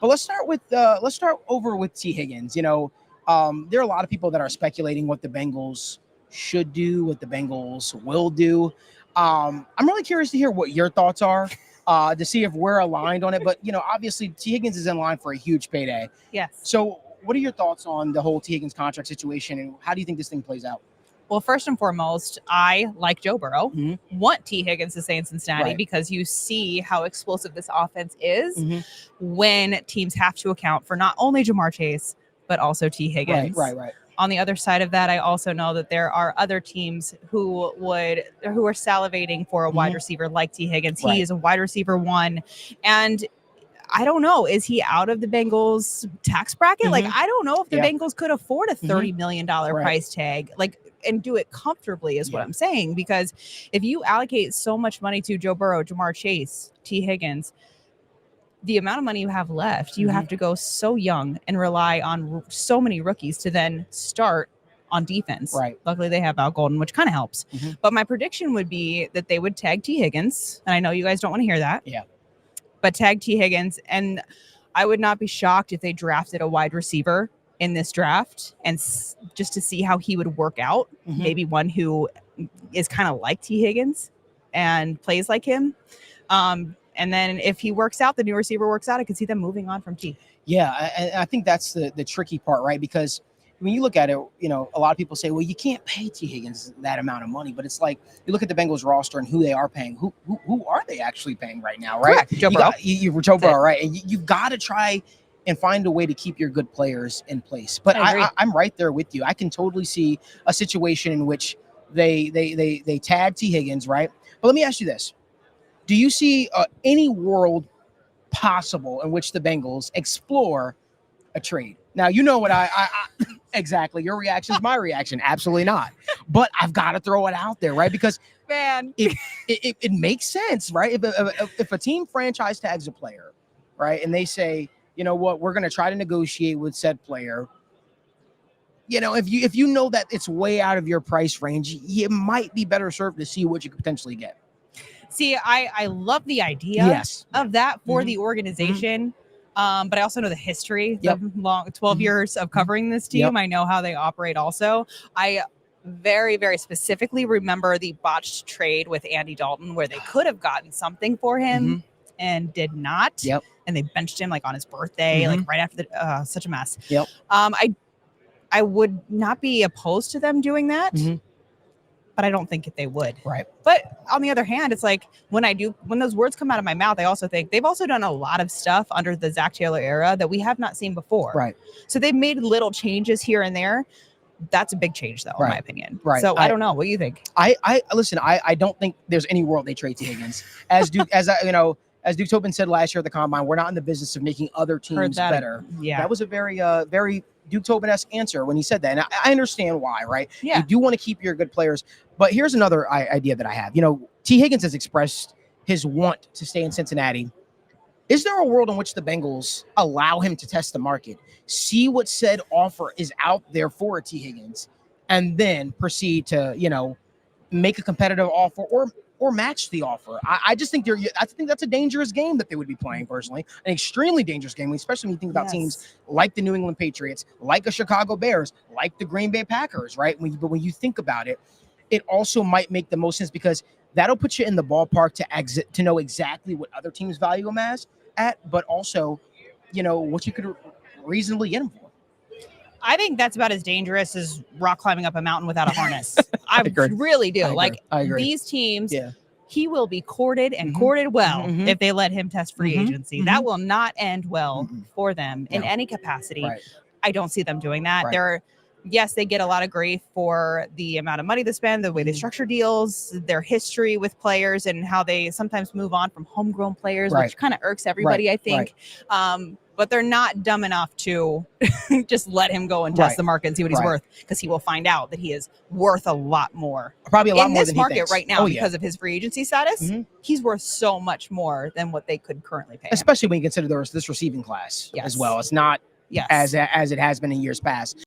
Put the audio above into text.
But let's start over with Tee Higgins. There are a lot of people that are speculating what the Bengals should do, what the Bengals will do. I'm really curious to hear what your thoughts are, to see if we're aligned on it. But obviously Tee Higgins is in line for a huge payday. Yes. So, what are your thoughts on the whole Tee Higgins contract situation, and how do you think this thing plays out? Well, first and foremost, I, like Joe Burrow, want Tee Higgins to stay in Cincinnati because you see how explosive this offense is when teams have to account for not only Jamar Chase, but also Tee Higgins. Right. On the other side of that, I also know that there are other teams who are salivating for a wide receiver like Tee Higgins. He is a wide receiver one. And I don't know. Is he out of the Bengals tax bracket? Like, I don't know if the Bengals could afford a $30 million price tag. And do it comfortably is what I'm saying. Because if you allocate so much money to Joe Burrow, Jamar Chase, Tee Higgins, the amount of money you have left, you have to go so young and rely on so many rookies to then start on defense. Right. Luckily, they have Al Golden, which kind of helps. But my prediction would be that they would tag Tee Higgins. And I know you guys don't want to hear that. Yeah. But tag Tee Higgins. And I would not be shocked if they drafted a wide receiver in this draft and just to see how he would work out. Maybe one who is kind of like Tee Higgins and plays like him. And then if he works out, the new receiver works out, I could see them moving on from T. Yeah, I think that's the tricky part, right? Because when you look at it, a lot of people say, well, you can't pay Tee Higgins that amount of money. But it's like, you look at the Bengals roster and who they are paying. Who are they actually paying right now, right? Correct. Joe Burrow. Joe Burrow, right? And you've got to try and find a way to keep your good players in place. But I'm right there with you. I can totally see a situation in which they tag Tee Higgins, right? But let me ask you this. Do you see any world possible in which the Bengals explore a trade? Now, you know what I exactly. Your reaction is my reaction. Absolutely not. But I've got to throw it out there, right? Because man, it makes sense, right? If a team franchise tags a player, right, and they say, you know what, we're going to try to negotiate with said player. If you know that it's way out of your price range, you might be better served to see what you could potentially get. See, I love the idea of that for the organization. But I also know the history, the long 12 years of covering this team. I know how they operate also. I very, very specifically remember the botched trade with Andy Dalton where they could have gotten something for him and did not. And they benched him on his birthday, right after such a mess. I would not be opposed to them doing that. But I don't think they would. Right. But on the other hand, it's like when those words come out of my mouth, I also think they've also done a lot of stuff under the Zach Taylor era that we have not seen before. Right. So they've made little changes here and there. That's a big change, though, in my opinion. Right. So I don't know. What do you think? Listen. I don't think there's any world they trade Tee Higgins. As Duke Tobin said last year at the Combine, we're not in the business of making other teams better. Yeah. That was a very Duke Tobin-esque answer when he said that. And I understand why, right? Yeah. You do want to keep your good players. But here's another idea that I have. Tee Higgins has expressed his want to stay in Cincinnati. Is there a world in which the Bengals allow him to test the market, see what said offer is out there for Tee Higgins, and then proceed to, make a competitive offer or match the offer? I just think I think that's a dangerous game that they would be playing personally, an extremely dangerous game, especially when you think about teams like the New England Patriots, like the Chicago Bears, like the Green Bay Packers, right? But when you think about it, it also might make the most sense because that'll put you in the ballpark to know exactly what other teams value him at, but also, what you could reasonably get him for. I think that's about as dangerous as rock climbing up a mountain without a harness. I really do. I agree. These teams, he will be courted and courted well if they let him test free agency. That will not end well for them in any capacity. Right. I don't see them doing that. Right. Yes, they get a lot of grief for the amount of money they spend, the way they structure deals, their history with players, and how they sometimes move on from homegrown players, which kind of irks everybody, I think. But they're not dumb enough to just let him go and test the market and see what he's worth, because he will find out that he is worth a lot more. Probably a lot more than he thinks. In this market right now, because of his free agency status, he's worth so much more than what they could currently pay him. Especially when you consider this receiving class as well. It's not as it has been in years past.